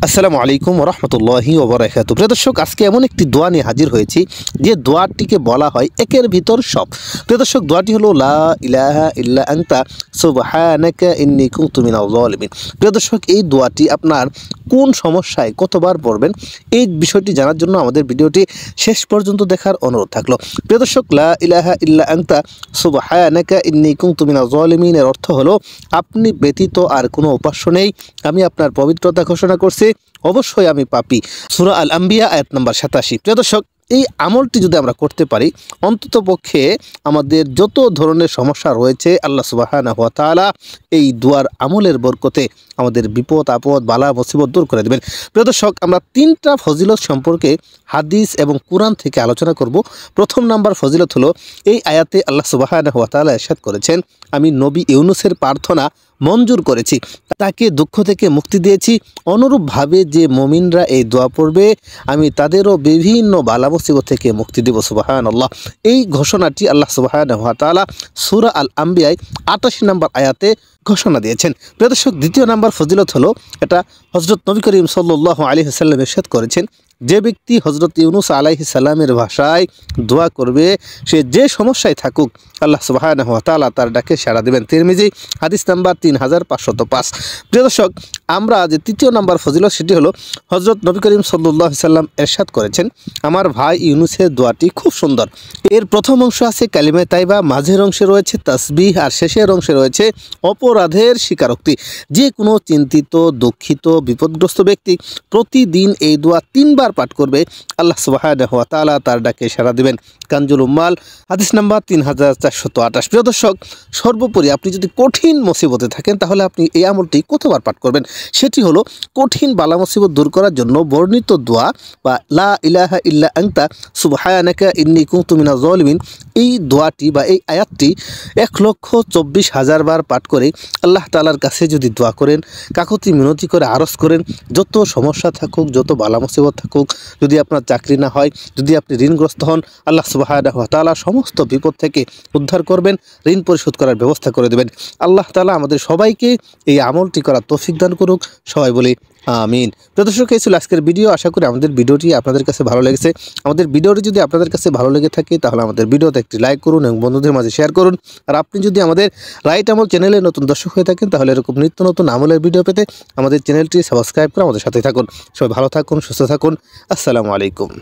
আসসালামু আলাইকুম রহমতুল্লাহি ওবরাকাতুহু। প্রিয় দর্শক, আজকে এমন একটি দোয়া নিয়ে হাজির হয়েছি যে দোয়াটিকে বলা হয় একের ভিতর সব। প্রিয় দর্শক, দোয়াটি হলো লা ইলাহা ইল্লা আনতা সুবহানাকা ইন্নী কুনতু মিনাজ জালিমিন। প্রিয় দর্শক, এই দোয়াটি আপনার কোন সমস্যায় কতবার পড়বেন এই বিষয়টি জানার জন্য আমাদের ভিডিওটি শেষ পর্যন্ত দেখার অনুরোধ থাকলো। প্রিয় দর্শক, লা ইলাহা ইল্লা আনতা সুবহানাকা ইন্নী কুনতু মিনাজ জালিমিন এর অর্থ হলো আপনি ব্যতীত আর কোনো উপাস্য নেই, আমি আপনার পবিত্রতা ঘোষণা করছি, অবশ্যই আমি পাপী। সূরা আল আম্বিয়া আয়াত নম্বর 87। প্রিয় দর্শক, এই আমলটি যদি আমরা করতে পারি, অন্তত পক্ষে আমাদের যত ধরনের সমস্যা রয়েছে আল্লাহ সুবহানাহু ওয়া তাআলা এই দুয়ার আমলের বরকতে আমাদের বিপদ আপদ বালা মুসিবত দূর করে দেবেন। প্রিয় দর্শক, আমরা তিনটা ফজিলত সম্পর্কে হাদিস এবং কুরআন থেকে আলোচনা করব। প্রথম নাম্বার ফজিলত হলো, এই আয়াতে আল্লাহ সুবহানাহু ওয়া তাআলা ইরশাদ করেছেন, আমি নবী ইউনূসের প্রার্থনা মঞ্জুর করেছি, তাকে দুঃখ থেকে মুক্তি দিয়েছি। অনুরূপভাবে যে মুমিনরা এই দোয়া পড়বে আমি তাদেরও বিভিন্ন বালা মুসিবত থেকে মুক্তি দেব। সুবহানাল্লাহ। এই ঘোষণাটি আল্লাহ সুবহানাহু ওয়া তাআলা সূরা আল আম্বিয়ায় 88 নম্বর আয়াতে ঘোষণা দিয়েছেন। প্রিয় দর্শক, দ্বিতীয় নাম্বার ফজিলত হলো, এটা হযরত নবী করিম সাল্লাল্লাহু আলাইহি ওয়াসাল্লাম ইরশাদ করেছেন, যে ব্যক্তি হযরত ইউনূস আলাইহিস সালামের ভাষায় দোয়া করবে সে যে সমস্যায় থাকুক আল্লাহ সুবহানাহু ওয়া তাআলা তার ডাকে সাড়া দেবেন। তিরমিজি হাদিস নাম্বার 3505। প্রিয় দর্শক, আমরা যে তৃতীয় নাম্বার ফজিলত সেটি হলো, হযরত নবী করিম সাল্লাল্লাহু আলাইহি সাল্লাম ইরশাদ করেছেন, আমার ভাই ইউনূসের দোয়াটি খুব সুন্দর। এর প্রথম অংশ আছে কালিমা তাইবা, মাঝের অংশে রয়েছে তাসবিহ আর শেষের অংশে রয়েছে অপরাধের স্বীকারোক্তি। যে কোনো চিন্তিত, দুঃখিত, বিপদগ্রস্ত ব্যক্তি প্রতিদিন এই দোয়া 3 বার পাঠ করবে, আল্লাহ সুবহানাহু ওয়া তাআলা তার ডাকে সাড়া দিবেন। কানজুল উম্মাল হাদিস নাম্বার 3428। প্রিয় দর্শক, সর্বোপরি আপনি যদি কঠিন মুসিবতে থাকেন তাহলে আপনি এই আমলটি কতবার পাঠ করবেন, সেটি হলো কঠিন বালা মুসিবত দূর করার জন্য বর্ণিত দোয়া বা লা ইলাহা ইল্লা আনতা সুবহানাকা ইন্নী কুনতু মিনাজ জালিমিন, এই দোয়াটি বা এই আয়াতটি 1,24,000 বার পাঠ করে আল্লাহ তাআলার কাছে যদি দোয়া করেন, কাকুতি মিনতি করে আরজ করেন, যত সমস্যা থাকুক, যত বালা মুসিবত থাকুক, যদি আপনার চাকরি না হয়, যদি আপনি ঋণগ্রস্ত হন, আল্লাহ সুবহানাহু ওয়া তাআলা সমস্ত বিপদ থেকে উদ্ধার করবেন, ঋণ পরিশোধ করার ব্যবস্থা করে দেবেন। আল্লাহ তাআলা আমাদের সবাইকে এই আমলটি করার তৌফিক দান করুক। সবাই বলি আমিন। প্রিয় দর্শক, এই ছিল আজকের ভিডিও। আশা করি আমাদের ভিডিওটি আপনাদের কাছে ভালো লেগেছে। আমাদের ভিডিওটি যদি আপনাদের কাছে ভালো লেগে থাকে তাহলে আমাদের ভিডিওতে একটি লাইক করুন এবং বন্ধুদের মাঝে শেয়ার করুন। আর আপনি যদি আমাদের রাইট আমল চ্যানেলে নতুন দর্শক হয়ে থাকেন তাহলে এরকম নিত্য নতুন আমলের ভিডিও পেতে আমাদের চ্যানেলটি সাবস্ক্রাইব করে আমাদের সাথে থাকুন। সবাই ভালো থাকুন, সুস্থ থাকুন। আসসালামু আলাইকুম।